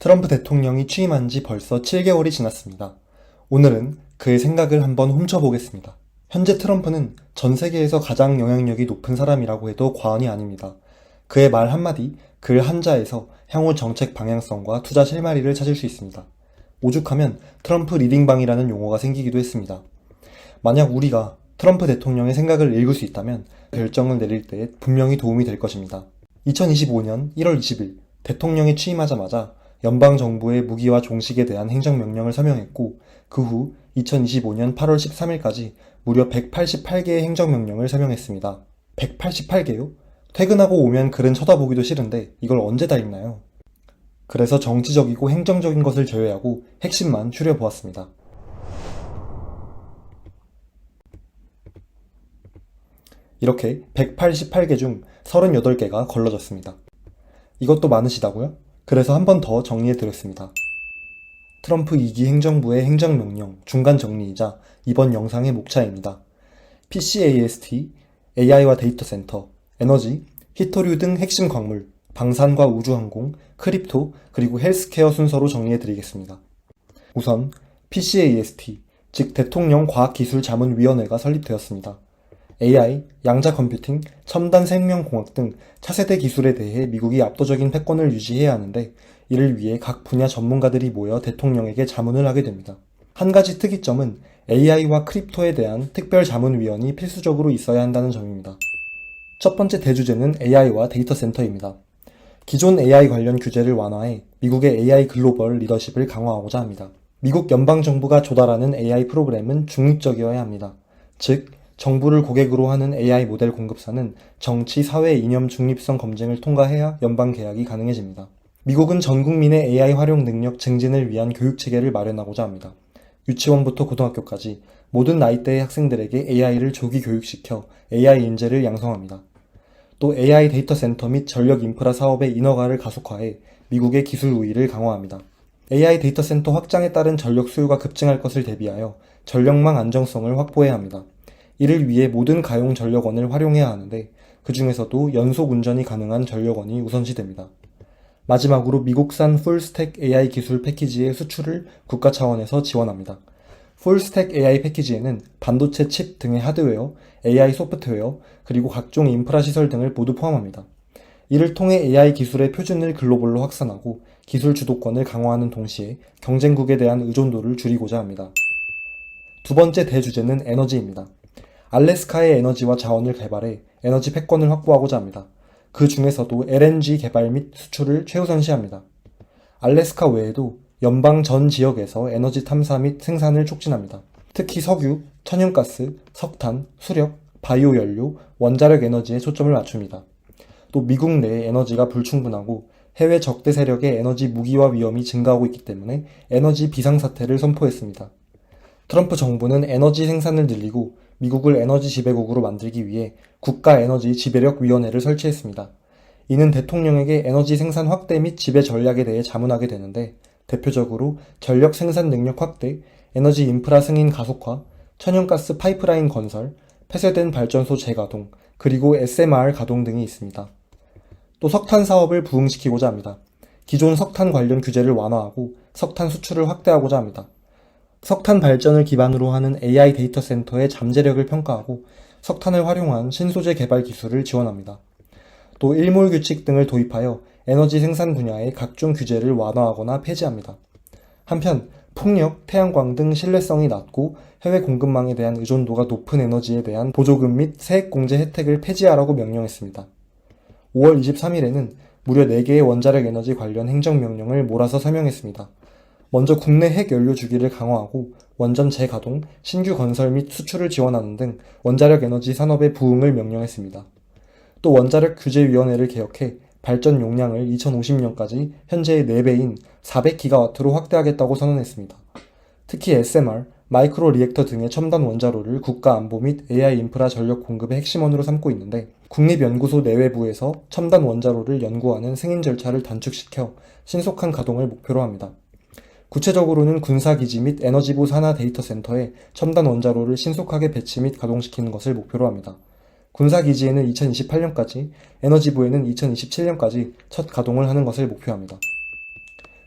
트럼프 대통령이 취임한 지 벌써 7개월이 지났습니다. 오늘은 그의 생각을 한번 훔쳐보겠습니다. 현재 트럼프는 전 세계에서 가장 영향력이 높은 사람이라고 해도 과언이 아닙니다. 그의 말 한마디, 글 한자에서 향후 정책 방향성과 투자 실마리를 찾을 수 있습니다. 오죽하면 트럼프 리딩방이라는 용어가 생기기도 했습니다. 만약 우리가 트럼프 대통령의 생각을 읽을 수 있다면 결정을 내릴 때 분명히 도움이 될 것입니다. 2025년 1월 20일 대통령이 취임하자마자 연방정부의 무기화 종식에 대한 행정명령을 서명했고 그 후 2025년 8월 13일까지 무려 188개의 행정명령을 서명했습니다. 188개요? 퇴근하고 오면 글은 쳐다보기도 싫은데 이걸 언제 다 읽나요? 그래서 정치적이고 행정적인 것을 제외하고 핵심만 추려보았습니다. 이렇게 188개 중 38개가 걸러졌습니다. 이것도 많으시다고요? 그래서 한 번 더 정리해드렸습니다. 트럼프 2기 행정부의 행정명령 중간 정리이자 이번 영상의 목차입니다. PCAST, AI와 데이터 센터, 에너지, 히토류 등 핵심 광물, 방산과 우주항공, 크립토, 그리고 헬스케어 순서로 정리해드리겠습니다. 우선 PCAST, 즉 대통령 과학기술자문위원회가 설립되었습니다. AI, 양자 컴퓨팅, 첨단 생명공학 등 차세대 기술에 대해 미국이 압도적인 패권을 유지해야 하는데 이를 위해 각 분야 전문가들이 모여 대통령에게 자문을 하게 됩니다. 한 가지 특이점은 AI와 크립토에 대한 특별자문위원이 필수적으로 있어야 한다는 점입니다. 첫 번째 대주제는 AI와 데이터 센터입니다. 기존 AI 관련 규제를 완화해 미국의 AI 글로벌 리더십을 강화하고자 합니다. 미국 연방정부가 조달하는 AI 프로그램은 중립적이어야 합니다. 즉, 정부를 고객으로 하는 AI 모델 공급사는 정치, 사회, 이념 중립성 검증을 통과해야 연방 계약이 가능해집니다. 미국은 전 국민의 AI 활용 능력 증진을 위한 교육 체계를 마련하고자 합니다. 유치원부터 고등학교까지 모든 나이대의 학생들에게 AI를 조기 교육시켜 AI 인재를 양성합니다. 또 AI 데이터 센터 및 전력 인프라 사업의 인허가를 가속화해 미국의 기술 우위를 강화합니다. AI 데이터 센터 확장에 따른 전력 수요가 급증할 것을 대비하여 전력망 안정성을 확보해야 합니다. 이를 위해 모든 가용 전력원을 활용해야 하는데 그 중에서도 연속 운전이 가능한 전력원이 우선시됩니다. 마지막으로 미국산 풀스택 AI 기술 패키지의 수출을 국가 차원에서 지원합니다. 풀스택 AI 패키지에는 반도체 칩 등의 하드웨어, AI 소프트웨어, 그리고 각종 인프라 시설 등을 모두 포함합니다. 이를 통해 AI 기술의 표준을 글로벌로 확산하고 기술 주도권을 강화하는 동시에 경쟁국에 대한 의존도를 줄이고자 합니다. 두 번째 대주제는 에너지입니다. 알래스카의 에너지와 자원을 개발해 에너지 패권을 확보하고자 합니다. 그 중에서도 LNG 개발 및 수출을 최우선시합니다. 알래스카 외에도 연방 전 지역에서 에너지 탐사 및 생산을 촉진합니다. 특히 석유, 천연가스, 석탄, 수력, 바이오 연료, 원자력 에너지에 초점을 맞춥니다. 또 미국 내에 에너지가 불충분하고 해외 적대 세력의 에너지 무기화 위험이 증가하고 있기 때문에 에너지 비상사태를 선포했습니다. 트럼프 정부는 에너지 생산을 늘리고 미국을 에너지 지배국으로 만들기 위해 국가에너지 지배력위원회를 설치했습니다. 이는 대통령에게 에너지 생산 확대 및 지배 전략에 대해 자문하게 되는데 대표적으로 전력 생산 능력 확대, 에너지 인프라 승인 가속화, 천연가스 파이프라인 건설, 폐쇄된 발전소 재가동, 그리고 SMR 가동 등이 있습니다. 또 석탄 사업을 부흥시키고자 합니다. 기존 석탄 관련 규제를 완화하고 석탄 수출을 확대하고자 합니다. 석탄 발전을 기반으로 하는 AI 데이터 센터의 잠재력을 평가하고 석탄을 활용한 신소재 개발 기술을 지원합니다. 또 일몰 규칙 등을 도입하여 에너지 생산 분야의 각종 규제를 완화하거나 폐지합니다. 한편 풍력, 태양광 등 신뢰성이 낮고 해외 공급망에 대한 의존도가 높은 에너지에 대한 보조금 및 세액공제 혜택을 폐지하라고 명령했습니다. 5월 23일에는 무려 4개의 원자력 에너지 관련 행정명령을 몰아서 서명했습니다. 먼저 국내 핵연료 주기를 강화하고 원전 재가동, 신규 건설 및 수출을 지원하는 등 원자력 에너지 산업의 부흥을 명령했습니다. 또 원자력 규제위원회를 개혁해 발전 용량을 2050년까지 현재의 4배인 400기가와트로 확대하겠다고 선언했습니다. 특히 SMR, 마이크로 리액터 등의 첨단 원자로를 국가 안보 및 AI 인프라 전력 공급의 핵심원으로 삼고 있는데 국립연구소 내외부에서 첨단 원자로를 연구하는 승인 절차를 단축시켜 신속한 가동을 목표로 합니다. 구체적으로는 군사기지 및 에너지부 산하 데이터 센터에 첨단 원자로를 신속하게 배치 및 가동시키는 것을 목표로 합니다. 군사기지에는 2028년까지, 에너지부에는 2027년까지 첫 가동을 하는 것을 목표합니다.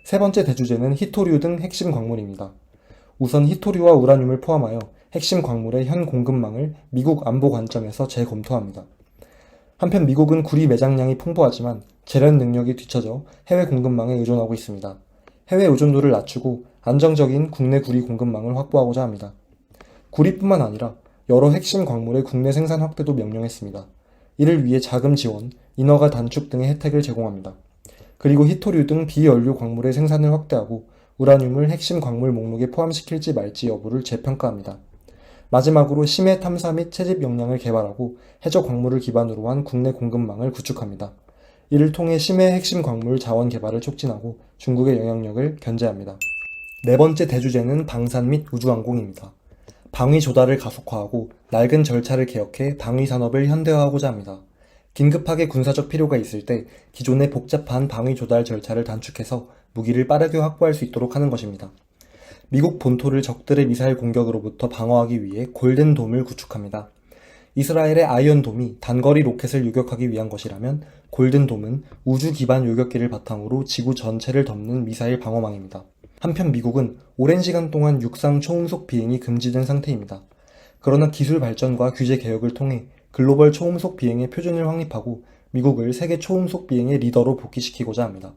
세 번째 대주제는 히토류 등 핵심 광물입니다. 우선 히토류와 우라늄을 포함하여 핵심 광물의 현 공급망을 미국 안보 관점에서 재검토합니다. 한편 미국은 구리 매장량이 풍부하지만 재련 능력이 뒤처져 해외 공급망에 의존하고 있습니다. 해외 의존도를 낮추고 안정적인 국내 구리 공급망을 확보하고자 합니다. 구리뿐만 아니라 여러 핵심 광물의 국내 생산 확대도 명령했습니다. 이를 위해 자금 지원, 인허가 단축 등의 혜택을 제공합니다. 그리고 히토류 등 비연료 광물의 생산을 확대하고 우라늄을 핵심 광물 목록에 포함시킬지 말지 여부를 재평가합니다. 마지막으로 심해 탐사 및 채집 역량을 개발하고 해저 광물을 기반으로 한 국내 공급망을 구축합니다. 이를 통해 심해 핵심 광물 자원 개발을 촉진하고 중국의 영향력을 견제합니다. 네 번째 대주제는 방산 및 우주항공입니다. 방위 조달을 가속화하고 낡은 절차를 개혁해 방위 산업을 현대화하고자 합니다. 긴급하게 군사적 필요가 있을 때 기존의 복잡한 방위 조달 절차를 단축해서 무기를 빠르게 확보할 수 있도록 하는 것입니다. 미국 본토를 적들의 미사일 공격으로부터 방어하기 위해 골든돔을 구축합니다. 이스라엘의 아이언돔이 단거리 로켓을 요격하기 위한 것이라면 골든돔은 우주 기반 요격기를 바탕으로 지구 전체를 덮는 미사일 방어망입니다. 한편 미국은 오랜 시간 동안 육상 초음속 비행이 금지된 상태입니다. 그러나 기술 발전과 규제 개혁을 통해 글로벌 초음속 비행의 표준을 확립하고 미국을 세계 초음속 비행의 리더로 복귀시키고자 합니다.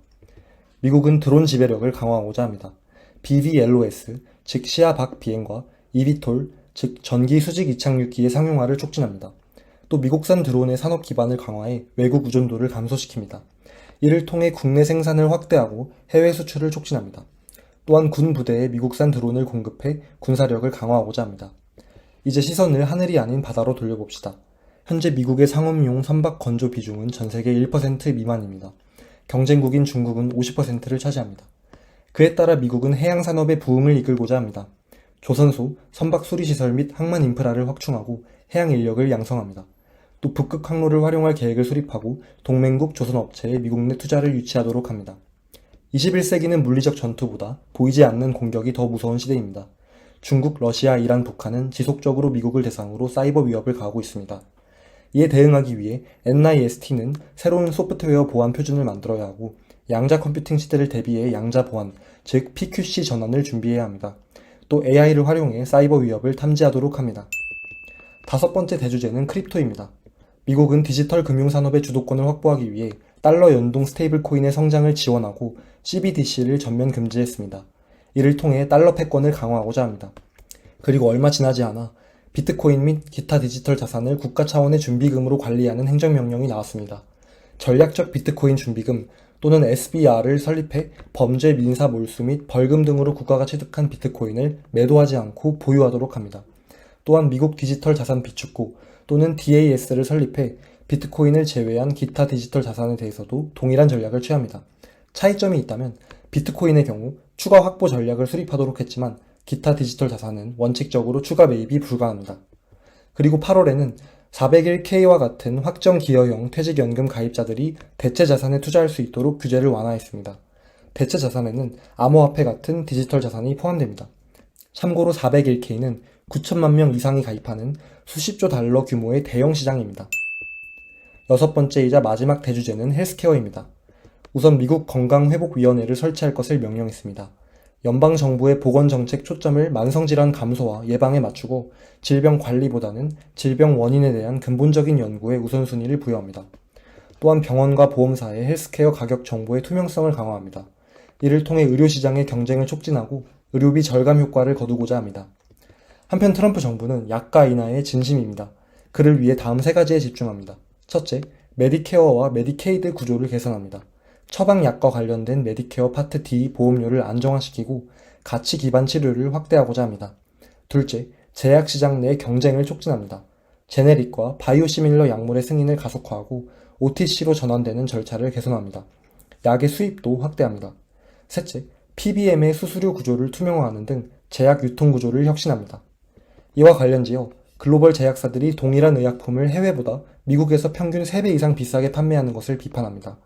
미국은 드론 지배력을 강화하고자 합니다. BVLOS, 즉 시야 밖 비행과 eVTOL, 즉 전기 수직 이착륙기의 상용화를 촉진합니다. 또 미국산 드론의 산업 기반을 강화해 외국 의존도를 감소시킵니다. 이를 통해 국내 생산을 확대하고 해외 수출을 촉진합니다. 또한 군 부대에 미국산 드론을 공급해 군사력을 강화하고자 합니다. 이제 시선을 하늘이 아닌 바다로 돌려봅시다. 현재 미국의 상업용 선박 건조 비중은 전 세계 1% 미만입니다. 경쟁국인 중국은 50%를 차지합니다. 그에 따라 미국은 해양산업의 부흥을 이끌고자 합니다. 조선소, 선박 수리시설 및 항만 인프라를 확충하고 해양 인력을 양성합니다. 또 북극 항로를 활용할 계획을 수립하고 동맹국 조선업체에 미국 내 투자를 유치하도록 합니다. 21세기는 물리적 전투보다 보이지 않는 공격이 더 무서운 시대입니다. 중국, 러시아, 이란, 북한은 지속적으로 미국을 대상으로 사이버 위협을 가하고 있습니다. 이에 대응하기 위해 NIST는 새로운 소프트웨어 보안 표준을 만들어야 하고 양자 컴퓨팅 시대를 대비해 양자 보안, 즉 PQC 전환을 준비해야 합니다. 또 AI를 활용해 사이버 위협을 탐지하도록 합니다. 다섯 번째 대주제는 크립토입니다. 미국은 디지털 금융산업의 주도권을 확보하기 위해 달러 연동 스테이블 코인의 성장을 지원하고 CBDC를 전면 금지했습니다. 이를 통해 달러 패권을 강화하고자 합니다. 그리고 얼마 지나지 않아 비트코인 및 기타 디지털 자산을 국가 차원의 준비금으로 관리하는 행정명령이 나왔습니다. 전략적 비트코인 준비금 또는 SBR을 설립해 범죄 민사 몰수 및 벌금 등으로 국가가 취득한 비트코인을 매도하지 않고 보유하도록 합니다. 또한 미국 디지털 자산 비축구 또는 DAS를 설립해 비트코인을 제외한 기타 디지털 자산에 대해서도 동일한 전략을 취합니다. 차이점이 있다면 비트코인의 경우 추가 확보 전략을 수립하도록 했지만 기타 디지털 자산은 원칙적으로 추가 매입이 불가합니다. 그리고 8월에는 401k와 같은 확정 기여형 퇴직연금 가입자들이 대체 자산에 투자할 수 있도록 규제를 완화했습니다. 대체 자산에는 암호화폐 같은 디지털 자산이 포함됩니다. 참고로 401k는 9천만 명 이상이 가입하는 수십조 달러 규모의 대형 시장입니다. 여섯 번째이자 마지막 대주제는 헬스케어입니다. 우선 미국 건강회복위원회를 설치할 것을 명령했습니다. 연방정부의 보건정책 초점을 만성질환 감소와 예방에 맞추고 질병 관리보다는 질병 원인에 대한 근본적인 연구에 우선순위를 부여합니다. 또한 병원과 보험사의 헬스케어 가격 정보의 투명성을 강화합니다. 이를 통해 의료시장의 경쟁을 촉진하고 의료비 절감 효과를 거두고자 합니다. 한편 트럼프 정부는 약가 인하에 진심입니다. 그를 위해 다음 세 가지에 집중합니다. 첫째, 메디케어와 메디케이드 구조를 개선합니다. 처방약과 관련된 메디케어 파트 D 보험료를 안정화시키고 가치 기반 치료를 확대하고자 합니다. 둘째, 제약시장 내 경쟁을 촉진합니다. 제네릭과 바이오시밀러 약물의 승인을 가속화하고 OTC로 전환되는 절차를 개선합니다. 약의 수입도 확대합니다. 셋째, PBM의 수수료 구조를 투명화하는 등 제약 유통 구조를 혁신합니다. 이와 관련지어 글로벌 제약사들이 동일한 의약품을 해외보다 미국에서 평균 3배 이상 비싸게 판매하는 것을 비판합니다.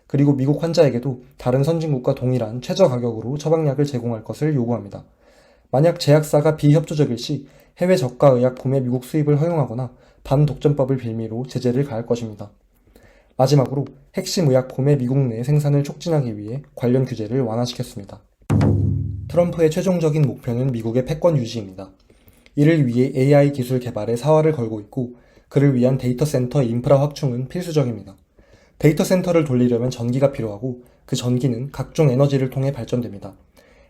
그리고 미국 환자에게도 다른 선진국과 동일한 최저 가격으로 처방약을 제공할 것을 요구합니다. 만약 제약사가 비협조적일 시 해외 저가 의약품의 미국 수입을 허용하거나 반독점법을 빌미로 제재를 가할 것입니다. 마지막으로 핵심 의약품의 미국 내 생산을 촉진하기 위해 관련 규제를 완화시켰습니다. 트럼프의 최종적인 목표는 미국의 패권 유지입니다. 이를 위해 AI 기술 개발에 사활을 걸고 있고 그를 위한 데이터 센터 인프라 확충은 필수적입니다. 데이터 센터를 돌리려면 전기가 필요하고 그 전기는 각종 에너지를 통해 발전됩니다.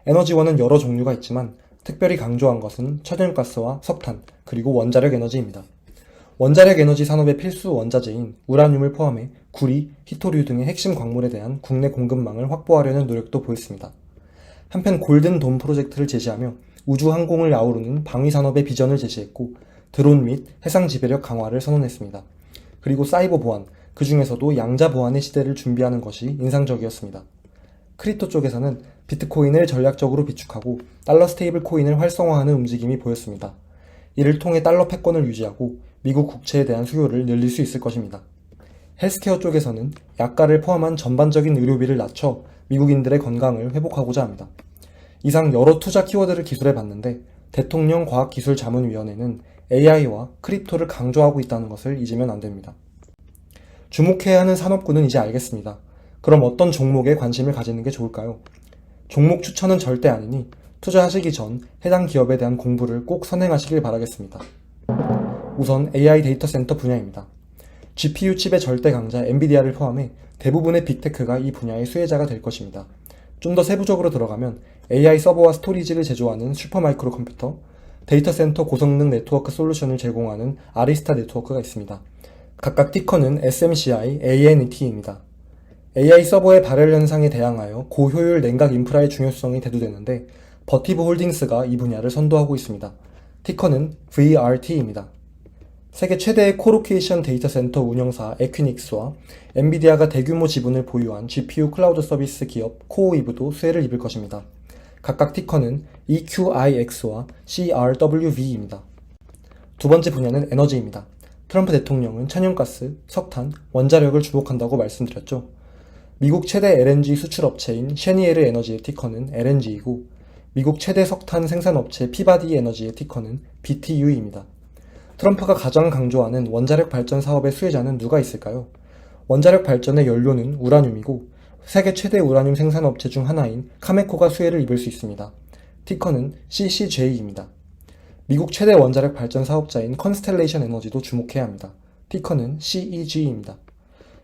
에너지원은 여러 종류가 있지만 특별히 강조한 것은 천연가스와 석탄, 그리고 원자력 에너지입니다. 원자력 에너지 산업의 필수 원자재인 우라늄을 포함해 구리, 히토류 등의 핵심 광물에 대한 국내 공급망을 확보하려는 노력도 보였습니다. 한편 골든돔 프로젝트를 제시하며 우주 항공을 아우르는 방위산업의 비전을 제시했고 드론 및 해상 지배력 강화를 선언했습니다. 그리고 사이버 보안, 그 중에서도 양자 보안의 시대를 준비하는 것이 인상적이었습니다. 크립토 쪽에서는 비트코인을 전략적으로 비축하고 달러 스테이블 코인을 활성화하는 움직임이 보였습니다. 이를 통해 달러 패권을 유지하고 미국 국채에 대한 수요를 늘릴 수 있을 것입니다. 헬스케어 쪽에서는 약가를 포함한 전반적인 의료비를 낮춰 미국인들의 건강을 회복하고자 합니다. 이상 여러 투자 키워드를 기술해 봤는데 대통령 과학기술자문위원회는 AI와 크립토를 강조하고 있다는 것을 잊으면 안 됩니다. 주목해야 하는 산업군은 이제 알겠습니다. 그럼 어떤 종목에 관심을 가지는 게 좋을까요? 종목 추천은 절대 아니니 투자하시기 전 해당 기업에 대한 공부를 꼭 선행하시길 바라겠습니다. 우선 AI 데이터 센터 분야입니다. GPU 칩의 절대 강자 엔비디아를 포함해 대부분의 빅테크가 이 분야의 수혜자가 될 것입니다. 좀 더 세부적으로 들어가면 AI 서버와 스토리지를 제조하는 슈퍼마이크로 컴퓨터, 데이터 센터 고성능 네트워크 솔루션을 제공하는 아리스타 네트워크가 있습니다. 각각 티커는 SMCI, ANET입니다. AI 서버의 발열 현상에 대항하여 고효율 냉각 인프라의 중요성이 대두되는데 버티브 홀딩스가 이 분야를 선도하고 있습니다. 티커는 VRT입니다. 세계 최대의 코로케이션 데이터 센터 운영사 에퀴닉스와 엔비디아가 대규모 지분을 보유한 GPU 클라우드 서비스 기업 코오이브도 수혜를 입을 것입니다. 각각 티커는 EQIX와 CRWV입니다. 두 번째 분야는 에너지입니다. 트럼프 대통령은 천연가스, 석탄, 원자력을 주목한다고 말씀드렸죠. 미국 최대 LNG 수출업체인 셰니에르 에너지의 티커는 LNG이고 미국 최대 석탄 생산업체 피바디 에너지의 티커는 BTU입니다. 트럼프가 가장 강조하는 원자력 발전 사업의 수혜자는 누가 있을까요? 원자력 발전의 연료는 우라늄이고 세계 최대 우라늄 생산업체 중 하나인 카메코가 수혜를 입을 수 있습니다. 티커는 CCJ입니다. 미국 최대 원자력 발전 사업자인 컨스텔레이션 에너지도 주목해야 합니다. 티커는 CEG입니다.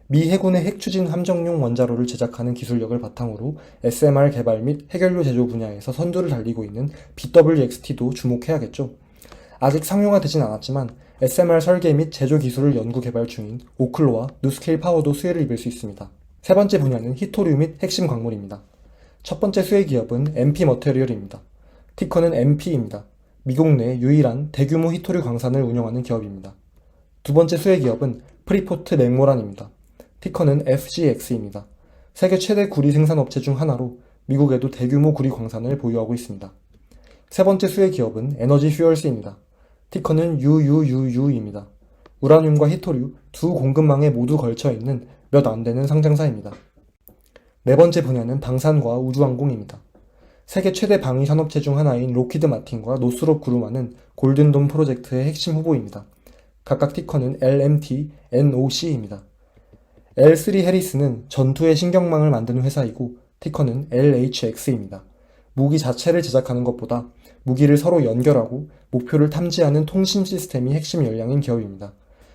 미 해군의 핵추진 함정용 원자로를 제작하는 기술력을 바탕으로 SMR 개발 및 해결료 제조 분야에서 선두를 달리고 있는 BWXT도 주목해야겠죠. 아직 상용화되진 않았지만 SMR 설계 및 제조 기술을 연구 개발 중인 오클로와 누스케일 파워도 수혜를 입을 수 있습니다. 세 번째 분야는 히토류 및 핵심 광물입니다. 첫 번째 수혜 기업은 MP 머테리얼입니다. 티커는 MP입니다. 미국 내 유일한 대규모 히토류 광산을 운영하는 기업입니다. 두 번째 수혜 기업은 프리포트 맥모란입니다. 티커는 FGX입니다. 세계 최대 구리 생산업체 중 하나로 미국에도 대규모 구리 광산을 보유하고 있습니다. 세 번째 수혜 기업은 에너지 퓨얼스입니다. 티커는 UUUU입니다. 우라늄과 히토류 두 공급망에 모두 걸쳐있는 몇 안 되는 상장사입니다. 네 번째 분야는 방산과 우주항공입니다. 세계 최대 방위 산업체 중 하나인 로키드 마틴과 노스롭 그루만은 골든돔 프로젝트의 핵심 후보입니다. 각각 티커는 LMT, NOC입니다. L3 해리스는 전투의 신경망을 만드는 회사이고 티커는 LHX입니다. 무기 자체를 제작하는 것보다 무기를 서로 연결하고 목표를 탐지하는 통신 시스템이 핵심 역량인 기업입니다.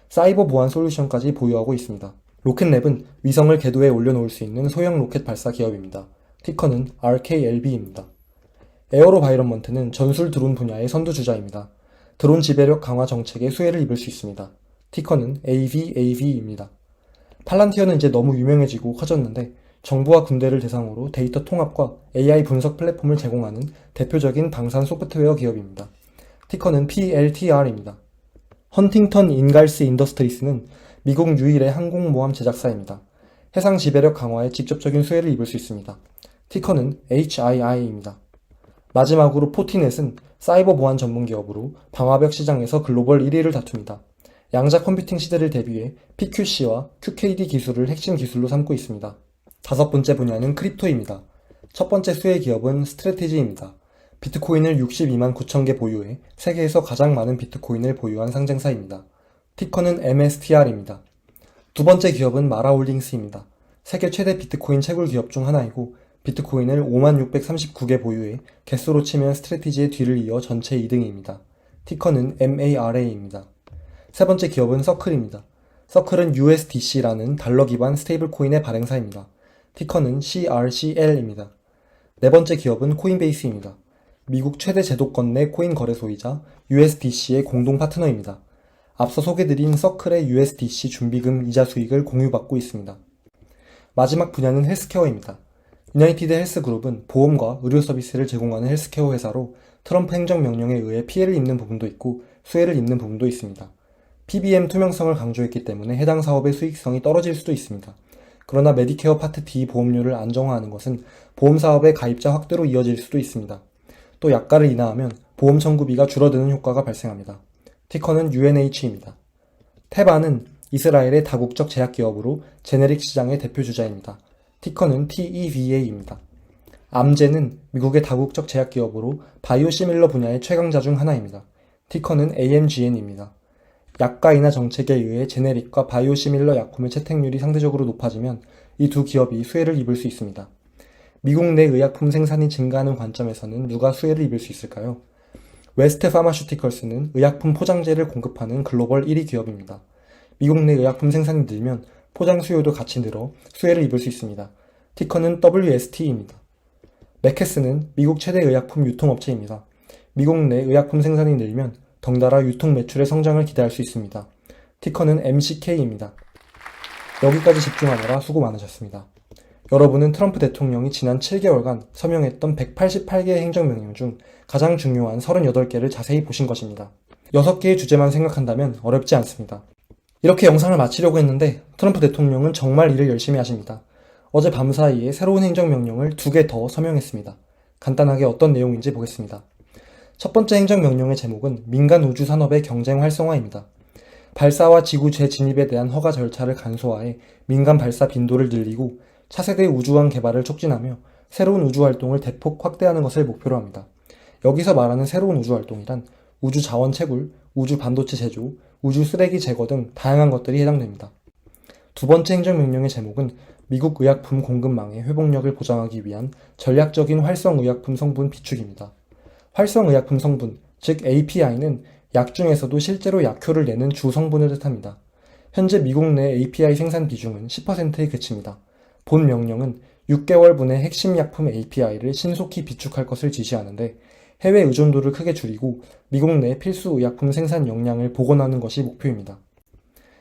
사이버 보안 솔루션까지 보유하고 있습니다. 로켓랩은 위성을 궤도에 올려놓을 수 있는 소형 로켓 발사 기업입니다. 티커는 RKLB입니다. 에어로바이런먼트는 전술 드론 분야의 선두주자입니다. 드론 지배력 강화 정책에 수혜를 입을 수 있습니다. 티커는 AVAV입니다. 팔란티어는 이제 너무 유명해지고 커졌는데 정부와 군대를 대상으로 데이터 통합과 AI 분석 플랫폼을 제공하는 대표적인 방산 소프트웨어 기업입니다. 티커는 PLTR입니다. 헌팅턴 인갈스 인더스트리스는 미국 유일의 항공모함 제작사입니다. 해상 지배력 강화에 직접적인 수혜를 입을 수 있습니다. 티커는 HII입니다. 마지막으로 포티넷은 사이버 보안 전문 기업으로 방화벽 시장에서 글로벌 1위를 다툽니다. 양자 컴퓨팅 시대를 대비해 PQC와 QKD 기술을 핵심 기술로 삼고 있습니다. 다섯 번째 분야는 크립토입니다. 첫 번째 수혜 기업은 스트래티지입니다. 비트코인을 62만 9천 개 보유해 세계에서 가장 많은 비트코인을 보유한 상장사입니다. 티커는 MSTR입니다. 두 번째 기업은 마라홀딩스입니다. 세계 최대 비트코인 채굴 기업 중 하나이고 비트코인을 5639개 보유해 개수로 치면 스트래티지의 뒤를 이어 전체 2등입니다. 티커는 MARA입니다. 세 번째 기업은 서클입니다. 서클은 USDC라는 달러 기반 스테이블 코인의 발행사입니다. 티커는 CRCL입니다. 네 번째 기업은 코인베이스입니다. 미국 최대 제도권 내 코인 거래소이자 USDC의 공동 파트너입니다. 앞서 소개드린 서클의 USDC 준비금 이자 수익을 공유받고 있습니다. 마지막 분야는 헬스케어입니다. 유나이티드 헬스그룹은 보험과 의료 서비스를 제공하는 헬스케어 회사로 트럼프 행정명령에 의해 피해를 입는 부분도 있고 수혜를 입는 부분도 있습니다. PBM 투명성을 강조했기 때문에 해당 사업의 수익성이 떨어질 수도 있습니다. 그러나 메디케어 파트 D 보험료를 안정화하는 것은 보험사업의 가입자 확대로 이어질 수도 있습니다. 또 약가를 인하하면 보험 청구비가 줄어드는 효과가 발생합니다. 티커는 UNH입니다. 테바는 이스라엘의 다국적 제약기업으로 제네릭 시장의 대표주자입니다. 티커는 TEVA입니다. 암제는 미국의 다국적 제약기업으로 바이오시밀러 분야의 최강자 중 하나입니다. 티커는 AMGN입니다. 약가 인하 정책에 의해 제네릭과 바이오시밀러 약품의 채택률이 상대적으로 높아지면 이 두 기업이 수혜를 입을 수 있습니다. 미국 내 의약품 생산이 증가하는 관점에서는 누가 수혜를 입을 수 있을까요? 웨스트 파마슈티컬스는 의약품 포장재를 공급하는 글로벌 1위 기업입니다. 미국 내 의약품 생산이 늘면 포장 수요도 같이 늘어 수혜를 입을 수 있습니다. 티커는 WST입니다. 맥케스는 미국 최대 의약품 유통업체입니다. 미국 내 의약품 생산이 늘면 덩달아 유통 매출의 성장을 기대할 수 있습니다. 티커는 MCK입니다. 여기까지 집중하느라 수고 많으셨습니다. 여러분은 트럼프 대통령이 지난 7개월간 서명했던 188개의 행정명령 중 가장 중요한 38개를 자세히 보신 것입니다. 6개의 주제만 생각한다면 어렵지 않습니다. 이렇게 영상을 마치려고 했는데 트럼프 대통령은 정말 일을 열심히 하십니다. 어제 밤 사이에 새로운 행정명령을 2개 더 서명했습니다. 간단하게 어떤 내용인지 보겠습니다. 첫 번째 행정명령의 제목은 민간 우주 산업의 경쟁 활성화입니다. 발사와 지구 재진입에 대한 허가 절차를 간소화해 민간 발사 빈도를 늘리고 차세대 우주항 개발을 촉진하며 새로운 우주 활동을 대폭 확대하는 것을 목표로 합니다. 여기서 말하는 새로운 우주 활동이란 우주 자원 채굴, 우주 반도체 제조, 우주 쓰레기 제거 등 다양한 것들이 해당됩니다. 두 번째 행정명령의 제목은 미국 의약품 공급망의 회복력을 보장하기 위한 전략적인 활성의약품 성분 비축입니다. 활성의약품 성분, 즉 API는 약 중에서도 실제로 약효를 내는 주 성분을 뜻합니다. 현재 미국 내 API 생산 비중은 10%에 그칩니다. 본 명령은 6개월분의 핵심 약품 API를 신속히 비축할 것을 지시하는데 해외 의존도를 크게 줄이고 미국 내 필수 의약품 생산 역량을 복원하는 것이 목표입니다.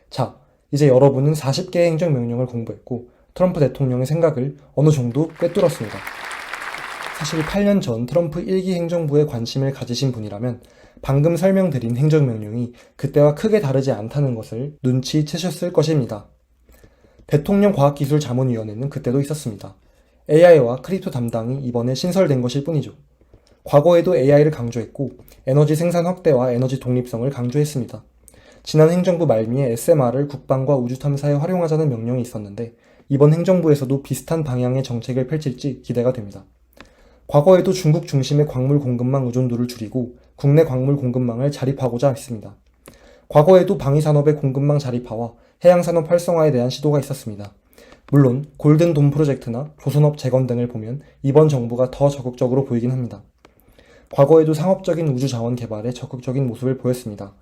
자, 이제 여러분은 40개의 행정명령을 공부했고 트럼프 대통령의 생각을 어느 정도 꿰뚫었습니다. 사실 8년 전 트럼프 1기 행정부에 관심을 가지신 분이라면 방금 설명드린 행정명령이 그때와 크게 다르지 않다는 것을 눈치채셨을 것입니다. 대통령 과학기술자문위원회는 그때도 있었습니다. AI와 크립토 담당이 이번에 신설된 것일 뿐이죠. 과거에도 AI를 강조했고 에너지 생산 확대와 에너지 독립성을 강조했습니다. 지난 행정부 말미에 SMR을 국방과 우주 탐사에 활용하자는 명령이 있었는데 이번 행정부에서도 비슷한 방향의 정책을 펼칠지 기대가 됩니다. 과거에도 중국 중심의 광물 공급망 의존도를 줄이고 국내 광물 공급망을 자립하고자 했습니다. 과거에도 방위산업의 공급망 자립화와 해양산업 활성화에 대한 시도가 있었습니다. 물론 골든돔 프로젝트나 조선업 재건 등을 보면 이번 정부가 더 적극적으로 보이긴 합니다. 과거에도 상업적인 우주 자원 개발에 적극적인 모습을 보였습니다.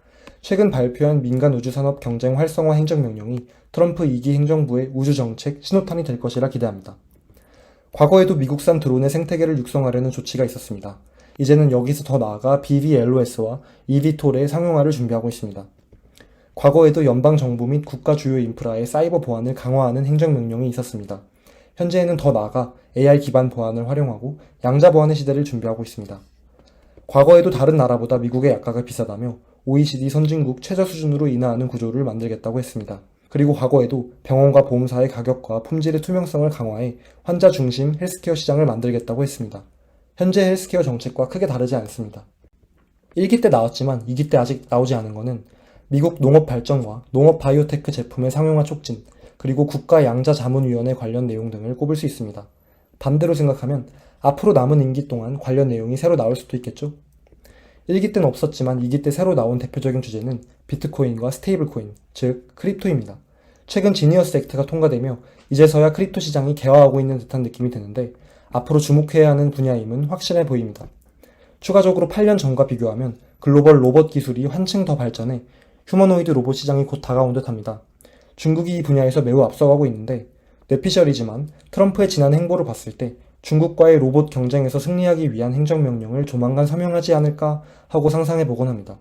최근 발표한 민간 우주산업 경쟁 활성화 행정명령이 트럼프 2기 행정부의 우주정책 신호탄이 될 것이라 기대합니다. 과거에도 미국산 드론의 생태계를 육성하려는 조치가 있었습니다. 이제는 여기서 더 나아가 BVLOS와 eVTOL의 상용화를 준비하고 있습니다. 과거에도 연방정부 및 국가 주요 인프라의 사이버 보안을 강화하는 행정명령이 있었습니다. 현재에는 더 나아가 AI 기반 보안을 활용하고 양자 보안의 시대를 준비하고 있습니다. 과거에도 다른 나라보다 미국의 약가가 비싸다며 OECD 선진국 최저 수준으로 인하하는 구조를 만들겠다고 했습니다. 그리고 과거에도 병원과 보험사의 가격과 품질의 투명성을 강화해 환자 중심 헬스케어 시장을 만들겠다고 했습니다. 현재 헬스케어 정책과 크게 다르지 않습니다. 1기 때 나왔지만 2기 때 아직 나오지 않은 것은 미국 농업 발전과 농업 바이오테크 제품의 상용화 촉진, 그리고 국가 양자자문위원회 관련 내용 등을 꼽을 수 있습니다. 반대로 생각하면 앞으로 남은 임기 동안 관련 내용이 새로 나올 수도 있겠죠? 1기 때는 없었지만 2기 때 새로 나온 대표적인 주제는 비트코인과 스테이블코인, 즉 크립토입니다. 최근 지니어스 액트가 통과되며 이제서야 크립토 시장이 개화하고 있는 듯한 느낌이 드는데 앞으로 주목해야 하는 분야임은 확실해 보입니다. 추가적으로 8년 전과 비교하면 글로벌 로봇 기술이 한층 더 발전해 휴머노이드 로봇 시장이 곧 다가온 듯합니다. 중국이 이 분야에서 매우 앞서가고 있는데 뇌피셜이지만 트럼프의 지난 행보를 봤을 때 중국과의 로봇 경쟁에서 승리하기 위한 행정명령을 조만간 서명하지 않을까 하고 상상해보곤 합니다.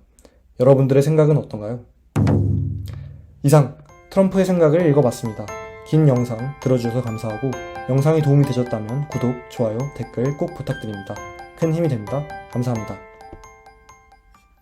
여러분들의 생각은 어떤가요? 이상 트럼프의 생각을 읽어봤습니다. 긴 영상 들어주셔서 감사하고 영상이 도움이 되셨다면 구독, 좋아요, 댓글 꼭 부탁드립니다. 큰 힘이 됩니다. 감사합니다.